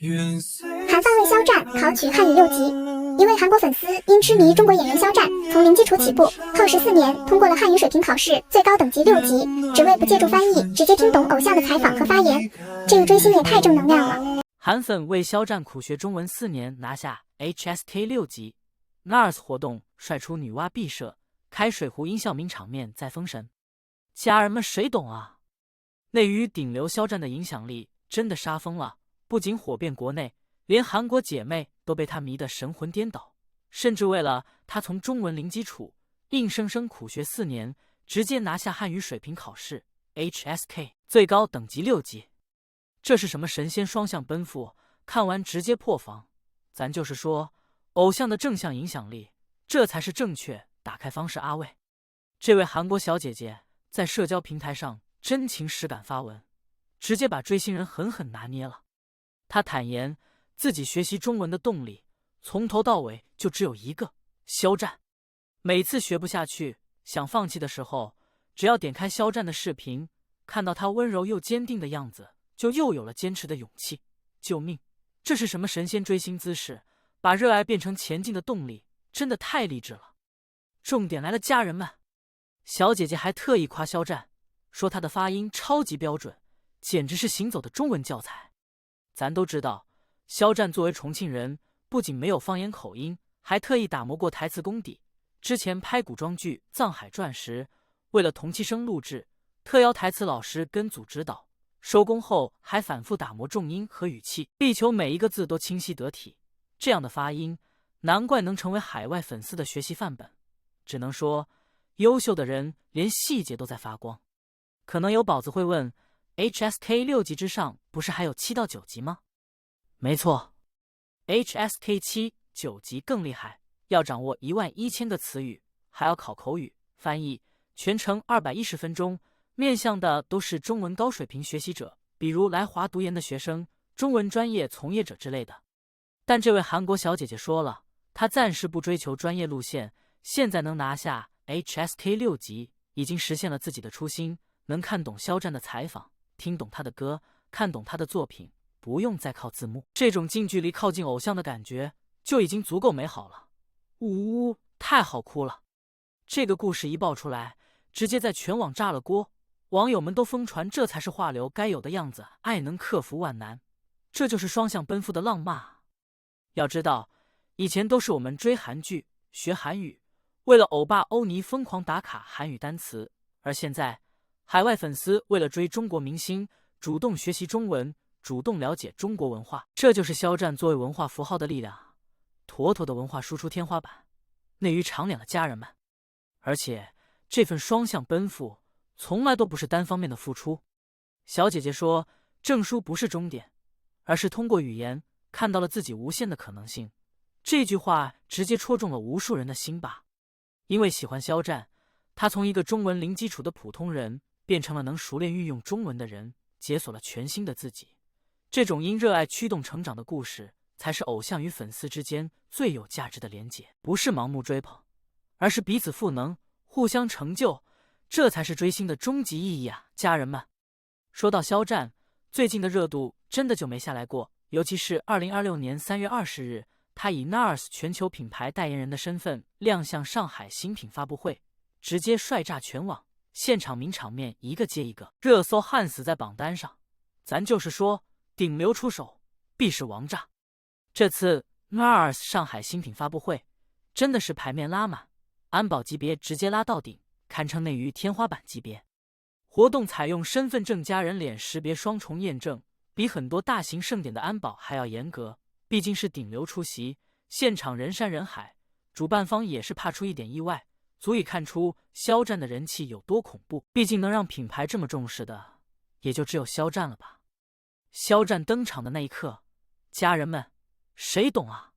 韩范为肖战考取汉语6级。一位韩国粉丝因痴迷中国演员肖战，从零基础起步，后14年通过了汉语水平考试，最高等级6级，只为不借助翻译，直接听懂偶像的采访和发言。这个追星也太正能量了。韩粉为肖战苦学中文4年，拿下 HSK 6级。NARS 活动帅出女娲毕设，开水壶音效名场面再封神。家人们谁懂啊？内娱顶流肖战的影响力真的杀疯了，不仅火遍国内，连韩国姐妹都被他迷得神魂颠倒，甚至为了他从中文零基础硬生生苦学4年，直接拿下汉语水平考试 HSK 最高等级6级。这是什么神仙双向奔赴？看完直接破防。咱就是说，偶像的正向影响力，这才是正确打开方式。阿魏，这位韩国小姐姐在社交平台上真情实感发文，直接把追星人狠狠拿捏了。她坦言自己学习中文的动力从头到尾就只有一个：肖战。每次学不下去想放弃的时候，只要点开肖战的视频，看到他温柔又坚定的样子，就又有了坚持的勇气。救命，这是什么神仙追星姿势？把热爱变成前进的动力，真的太励志了。重点来了，家人们，小姐姐还特意夸肖战，说他的发音超级标准，简直是行走的中文教材。咱都知道，肖战作为重庆人，不仅没有方言口音，还特意打磨过台词功底。之前拍古装剧《藏海传》时，为了同期声录制，特邀台词老师跟组指导，收工后还反复打磨重音和语气，力求每一个字都清晰得体。这样的发音，难怪能成为海外粉丝的学习范本。只能说，优秀的人连细节都在发光。可能有宝子会问， HSK 6级之上不是还有7到9级吗？没错， HSK 7、9级更厉害，要掌握11000个词语，还要考口语、翻译，全程210分钟，面向的都是中文高水平学习者，比如来华读研的学生、中文专业从业者之类的。但这位韩国小姐姐说了，她暂时不追求专业路线，现在能拿下 HSK 6级，已经实现了自己的初心，能看懂肖战的采访，听懂他的歌，看懂他的作品，不用再靠字幕，这种近距离靠近偶像的感觉就已经足够美好了。呜呜，太好哭了！这个故事一爆出来，直接在全网炸了锅，网友们都疯传这才是话流该有的样子，爱能克服万难，这就是双向奔赴的浪漫啊！要知道，以前都是我们追韩剧、学韩语，为了欧巴欧尼疯狂打卡韩语单词，而现在，海外粉丝为了追中国明星，主动学习中文，主动了解中国文化，这就是肖战作为文化符号的力量啊！妥妥的文化输出天花板，内娱长脸了，家人们！而且这份双向奔赴，从来都不是单方面的付出。小姐姐说，证书不是终点，而是通过语言看到了自己无限的可能性。这句话直接戳中了无数人的心吧。因为喜欢肖战，他从一个中文零基础的普通人，变成了能熟练运用中文的人，解锁了全新的自己。这种因热爱驱动成长的故事，才是偶像与粉丝之间最有价值的连结。不是盲目追捧，而是彼此赋能，互相成就，这才是追星的终极意义啊！家人们，说到肖战，最近的热度真的就没下来过。尤其是2026年3月20日，他以 NARS 全球品牌代言人的身份亮相上海新品发布会，直接帅炸全网，现场名场面一个接一个，热搜焊死在榜单上。咱就是说，顶流出手必是王炸。这次 NARS 上海新品发布会真的是牌面拉满，安保级别直接拉到顶，堪称内娱天花板级别。活动采用身份证加人脸识别双重验证，比很多大型盛典的安保还要严格，毕竟是顶流出席，现场人山人海，主办方也是怕出一点意外，足以看出肖战的人气有多恐怖。毕竟能让品牌这么重视的，也就只有肖战了吧。肖战登场的那一刻，家人们，谁懂啊？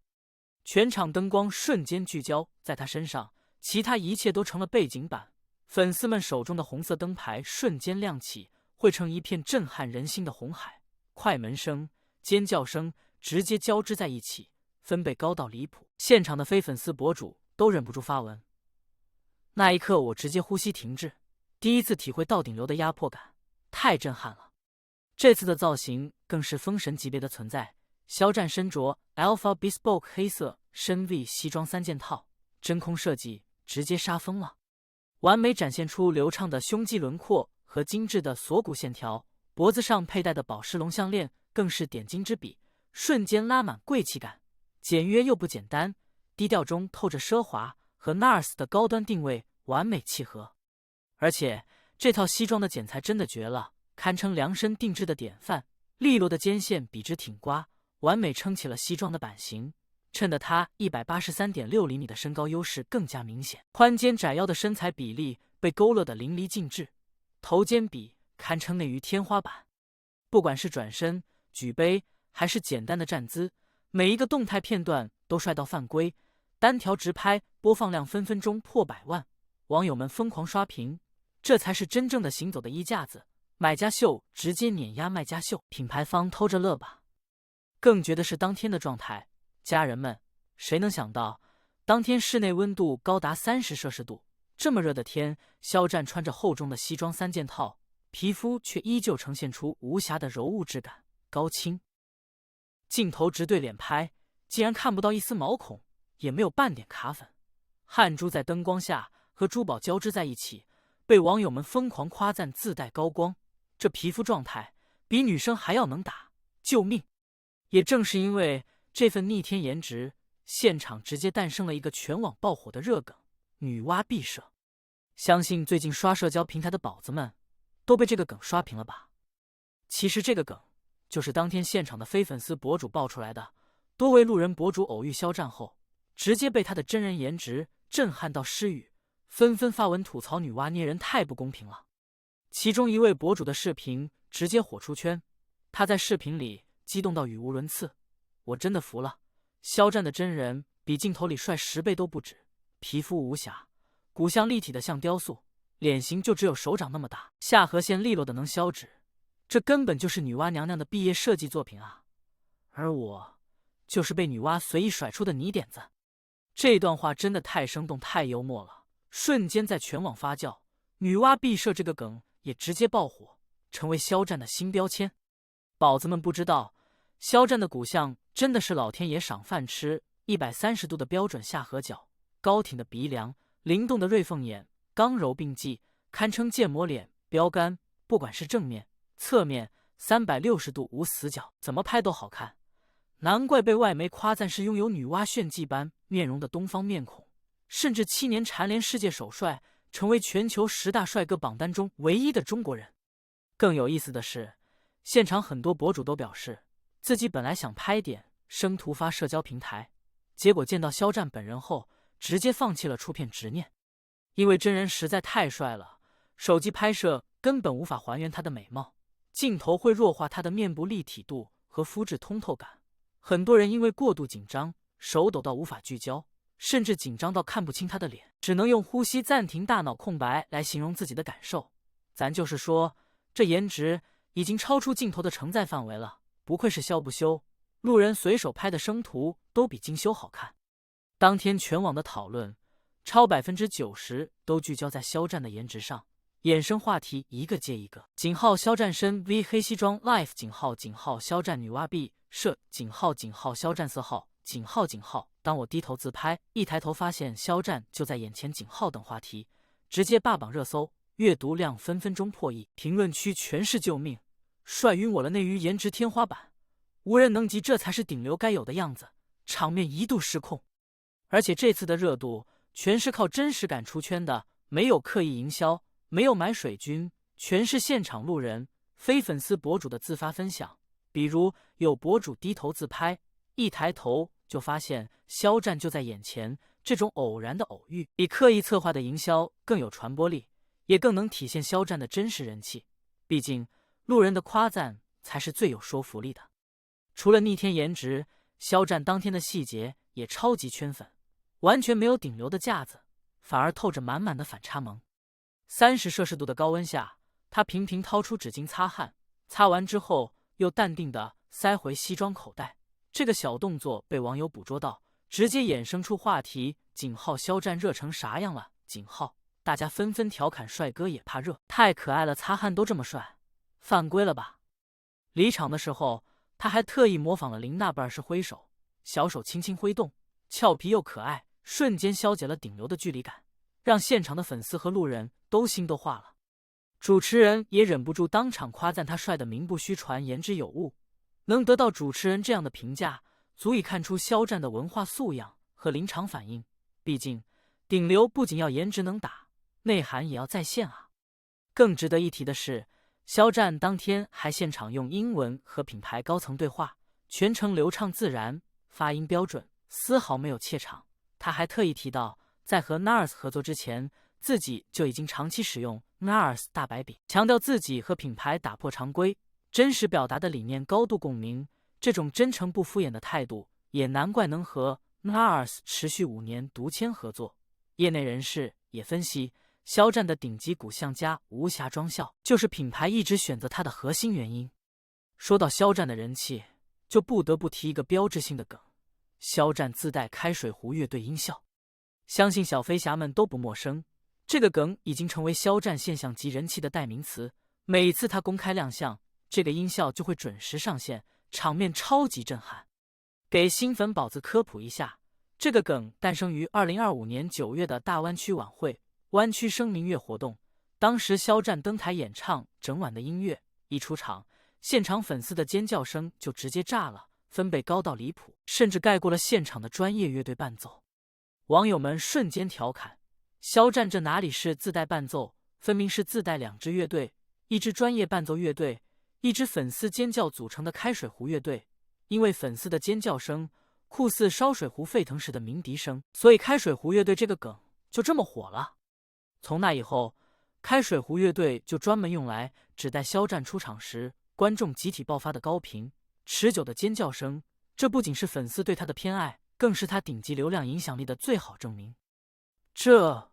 全场灯光瞬间聚焦在他身上，其他一切都成了背景板，粉丝们手中的红色灯牌瞬间亮起，汇成一片震撼人心的红海。快门声、尖叫声直接交织在一起，分贝高到离谱，现场的非粉丝博主都忍不住发文。那一刻我直接呼吸停滞，第一次体会到顶流的压迫感，太震撼了。这次的造型更是封神级别的存在，肖战身着 Alpha Bespoke 黑色深 V 西装3件套，真空设计直接杀疯了，完美展现出流畅的胸肌轮廓和精致的锁骨线条，脖子上佩戴的宝石龙项链更是点睛之笔，瞬间拉满贵气感，简约又不简单，低调中透着奢华，和 NARS 的高端定位完美契合。而且这套西装的剪裁真的绝了，堪称量身定制的典范，利落的肩线笔直挺刮，完美撑起了西装的版型，衬得他183.6厘米的身高优势更加明显。宽肩窄腰的身材比例被勾勒得淋漓尽致，头肩比堪称内娱天花板。不管是转身、举杯还是简单的站姿，每一个动态片段都帅到犯规，单条直拍播放量分分钟破100万，网友们疯狂刷屏。这才是真正的行走的衣架子，买家秀直接碾压卖家秀，品牌方偷着乐吧。更绝的是当天的状态，家人们，谁能想到当天室内温度高达30摄氏度，这么热的天，肖战穿着厚重的西装3件套，皮肤却依旧呈现出无瑕的柔雾质感，高清。镜头直对脸拍，竟然看不到一丝毛孔，也没有半点卡粉，汗珠在灯光下和珠宝交织在一起，被网友们疯狂夸赞自带高光，这皮肤状态比女生还要能打，救命！也正是因为这份逆天颜值，现场直接诞生了一个全网爆火的热梗——女娲必射。相信最近刷社交平台的宝子们都被这个梗刷屏了吧？其实这个梗就是当天现场的非粉丝博主爆出来的，多位路人博主偶遇肖战后，直接被他的真人颜值震撼到失语，纷纷发文吐槽女娲捏人太不公平了。其中一位博主的视频直接火出圈，他在视频里激动到语无伦次：“我真的服了，肖战的真人比镜头里帅10倍都不止，皮肤无瑕，骨相立体的像雕塑，脸型就只有手掌那么大，下颌线利落的能消脂，这根本就是女娲娘娘的毕业设计作品啊！而我就是被女娲随意甩出的泥点子。”这段话真的太生动太幽默了，瞬间在全网发酵，女娲必射这个梗也直接爆火，成为肖战的新标签。宝子们不知道，肖战的骨相真的是老天爷赏饭吃，130度的标准下颌角，高挺的鼻梁，灵动的锐凤眼，刚柔并济，堪称建模脸标杆。不管是正面、侧面，360度无死角，怎么拍都好看。难怪被外媒夸赞是拥有女娲炫技般面容的东方面孔，甚至7年蝉联世界首帅，成为全球10大帅哥榜单中唯一的中国人。更有意思的是，现场很多博主都表示，自己本来想拍点生图发社交平台，结果见到肖战本人后，直接放弃了出片执念，因为真人实在太帅了，手机拍摄根本无法还原他的美貌，镜头会弱化他的面部立体度和肤质通透感。很多人因为过度紧张，手抖到无法聚焦，甚至紧张到看不清他的脸，只能用呼吸暂停、大脑空白来形容自己的感受。咱就是说，这颜值已经超出镜头的承载范围了，不愧是肖不修，路人随手拍的生图都比精修好看。当天全网的讨论超90%都聚焦在肖战的颜值上，衍生话题一个接一个。井号肖战身 V 黑西装 Life 井号肖战女娲必射井号肖战4号井号。当我低头自拍，一抬头发现肖战就在眼前井号等话题直接霸榜热搜，阅读量分分钟破亿，评论区全是救命，帅晕我了，内娱颜值天花板，无人能及，这才是顶流该有的样子，场面一度失控。而且这次的热度全是靠真实感出圈的，没有刻意营销，没有买水军，全是现场路人、非粉丝博主的自发分享。比如有博主低头自拍，一抬头就发现肖战就在眼前，这种偶然的偶遇比刻意策划的营销更有传播力，也更能体现肖战的真实人气。毕竟路人的夸赞才是最有说服力的。除了逆天颜值，肖战当天的细节也超级圈粉，完全没有顶流的架子，反而透着满满的反差萌。30摄氏度的高温下，他频频掏出纸巾擦汗，擦完之后又淡定地塞回西装口袋。这个小动作被网友捕捉到，直接衍生出话题：井号肖战热成啥样了？井号，大家纷纷调侃帅哥也怕热，太可爱了，擦汗都这么帅，犯规了吧？离场的时候，他还特意模仿了林娜贝尔式挥手，小手轻轻挥动，俏皮又可爱，瞬间消解了顶流的距离感，让现场的粉丝和路人都心都化了。主持人也忍不住当场夸赞他帅得名不虚传，言之有物。能得到主持人这样的评价，足以看出肖战的文化素养和临场反应。毕竟顶流不仅要颜值能打，内涵也要在线啊。更值得一提的是，肖战当天还现场用英文和品牌高层对话，全程流畅自然，发音标准，丝毫没有怯场。他还特意提到，在和 NARS 合作之前，自己就已经长期使用 NARS 大白笔，强调自己和品牌打破常规，真实表达的理念高度共鸣。这种真诚不敷衍的态度，也难怪能和 NARS 持续5年独签合作。业内人士也分析，肖战的顶级骨相加无瑕妆效，就是品牌一直选择他的核心原因。说到肖战的人气，就不得不提一个标志性的梗：肖战自带开水壶乐队音效。相信小飞侠们都不陌生，这个梗已经成为肖战现象级人气的代名词。每次他公开亮相，这个音效就会准时上线，场面超级震撼。给新粉宝子科普一下，这个梗诞生于2025年9月的大湾区晚会湾区声明月活动。当时肖战登台演唱整晚的音乐，一出场，现场粉丝的尖叫声就直接炸了，分贝高到离谱，甚至盖过了现场的专业乐队伴奏。网友们瞬间调侃，肖战这哪里是自带伴奏，分明是自带2支乐队，一支专业伴奏乐队，一支粉丝尖叫组成的开水壶乐队。因为粉丝的尖叫声酷似烧水壶沸腾时的鸣笛声，所以开水壶乐队这个梗就这么火了。从那以后，开水壶乐队就专门用来指代肖战出场时观众集体爆发的高频持久的尖叫声。这不仅是粉丝对他的偏爱，更是他顶级流量影响力的最好证明。这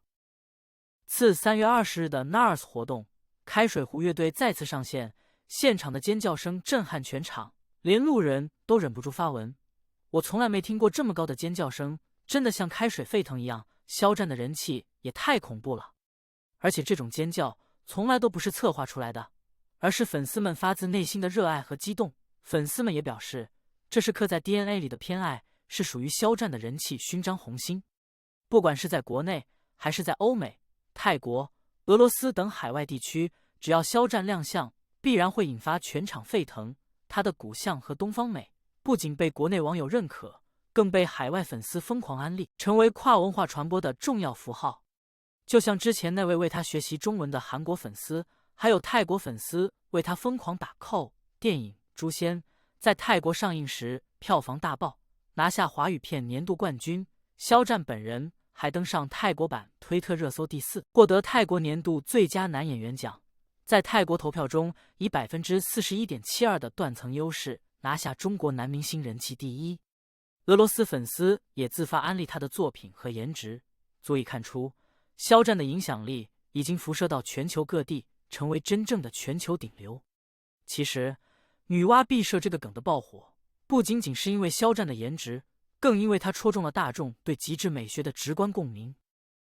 次3月20日的 NARS 活动，开水壶乐队再次上线，现场的尖叫声震撼全场，连路人都忍不住发文：我从来没听过这么高的尖叫声，真的像开水沸腾一样。肖战的人气也太恐怖了。而且这种尖叫从来都不是策划出来的，而是粉丝们发自内心的热爱和激动。粉丝们也表示，这是刻在 DNA 里的偏爱，是属于肖战的人气勋章红心。不管是在国内还是在欧美、泰国、俄罗斯等海外地区，只要肖战亮相，必然会引发全场沸腾。他的骨相和东方美不仅被国内网友认可，更被海外粉丝疯狂安利，成为跨文化传播的重要符号。就像之前那位为他学习中文的韩国粉丝，还有泰国粉丝为他疯狂打 call。电影《诛仙》在泰国上映时票房大爆，拿下华语片年度冠军。肖战本人还登上泰国版推特热搜第4，获得泰国年度最佳男演员奖。在泰国投票中，以 41.72% 的断层优势拿下中国男明星人气第1。俄罗斯粉丝也自发安利他的作品和颜值，足以看出肖战的影响力已经辐射到全球各地，成为真正的全球顶流。其实，女娲毕设这个梗的爆火，不仅仅是因为肖战的颜值，更因为他戳中了大众对极致美学的直观共鸣。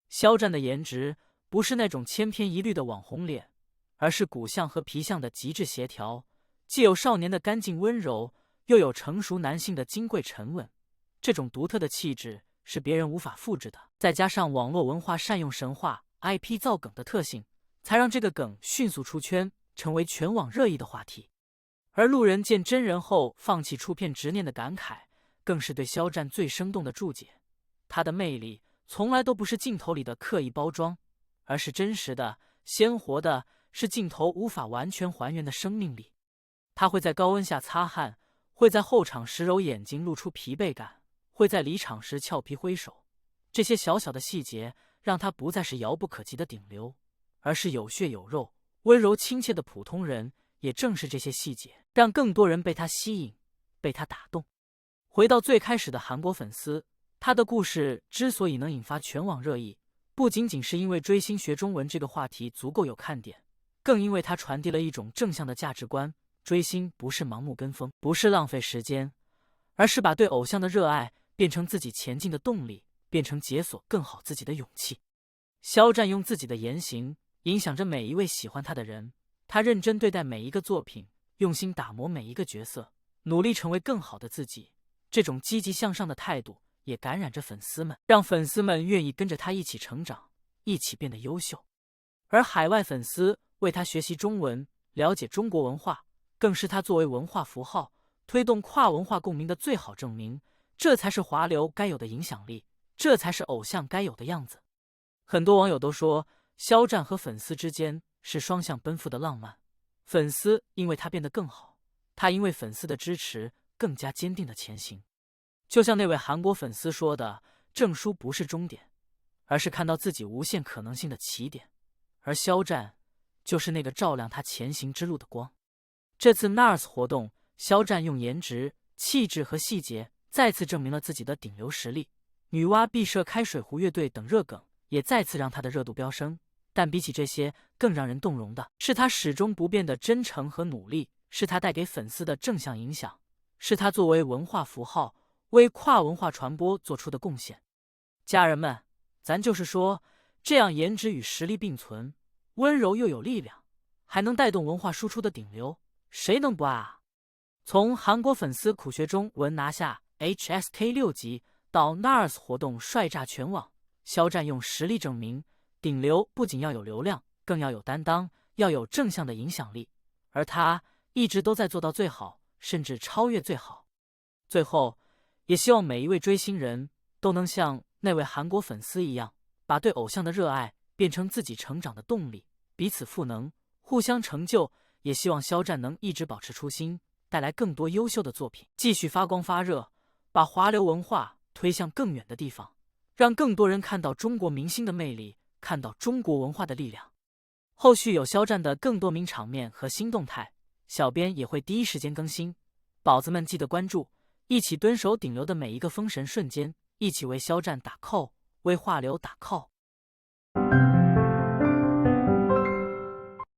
肖战的颜值不是那种千篇一律的网红脸，而是骨相和皮相的极致协调，既有少年的干净温柔，又有成熟男性的金贵沉稳。这种独特的气质是别人无法复制的，再加上网络文化善用神话 IP 造梗的特性，才让这个梗迅速出圈，成为全网热议的话题。而路人见真人后放弃出片执念的感慨，更是对肖战最生动的注解。他的魅力从来都不是镜头里的刻意包装，而是真实的、鲜活的，是镜头无法完全还原的生命力。他会在高温下擦汗，会在后场时揉眼睛露出疲惫感，会在离场时俏皮挥手。这些小小的细节让他不再是遥不可及的顶流，而是有血有肉、温柔亲切的普通人。也正是这些细节，让更多人被他吸引，被他打动。回到最开始的韩国粉丝，他的故事之所以能引发全网热议，不仅仅是因为追星学中文这个话题足够有看点，更因为他传递了一种正向的价值观。追星不是盲目跟风，不是浪费时间，而是把对偶像的热爱变成自己前进的动力，变成解锁更好自己的勇气。肖战用自己的言行影响着每一位喜欢他的人，他认真对待每一个作品，用心打磨每一个角色，努力成为更好的自己。这种积极向上的态度也感染着粉丝们，让粉丝们愿意跟着他一起成长，一起变得优秀。而海外粉丝为他学习中文，了解中国文化，更是他作为文化符号推动跨文化共鸣的最好证明。这才是华流该有的影响力，这才是偶像该有的样子。很多网友都说，肖战和粉丝之间是双向奔赴的浪漫，粉丝因为他变得更好，他因为粉丝的支持更加坚定的前行。就像那位韩国粉丝说的，证书不是终点，而是看到自己无限可能性的起点，而肖战就是那个照亮他前行之路的光。这次 NARS 活动，肖战用颜值、气质和细节再次证明了自己的顶流实力，女娲毕设、开水壶乐队等热梗也再次让他的热度飙升。但比起这些，更让人动容的是他始终不变的真诚和努力，是他带给粉丝的正向影响，是他作为文化符号为跨文化传播做出的贡献。家人们，咱就是说，这样颜值与实力并存，温柔又有力量，还能带动文化输出的顶流，谁能不爱啊？从韩国粉丝苦学中文拿下 HSK 6级到 NARS 活动帅炸全网，肖战用实力证明，顶流不仅要有流量，更要有担当，要有正向的影响力，而他一直都在做到最好，甚至超越最好。最后，也希望每一位追星人都能像那位韩国粉丝一样，把对偶像的热爱变成自己成长的动力，彼此赋能，互相成就。也希望肖战能一直保持初心，带来更多优秀的作品，继续发光发热，把华流文化推向更远的地方，让更多人看到中国明星的魅力，看到中国文化的力量。后续有肖战的更多名场面和新动态，小编也会第一时间更新，宝子们记得关注，一起蹲守顶流的每一个封神瞬间，一起为肖战打 call，为华流打 call。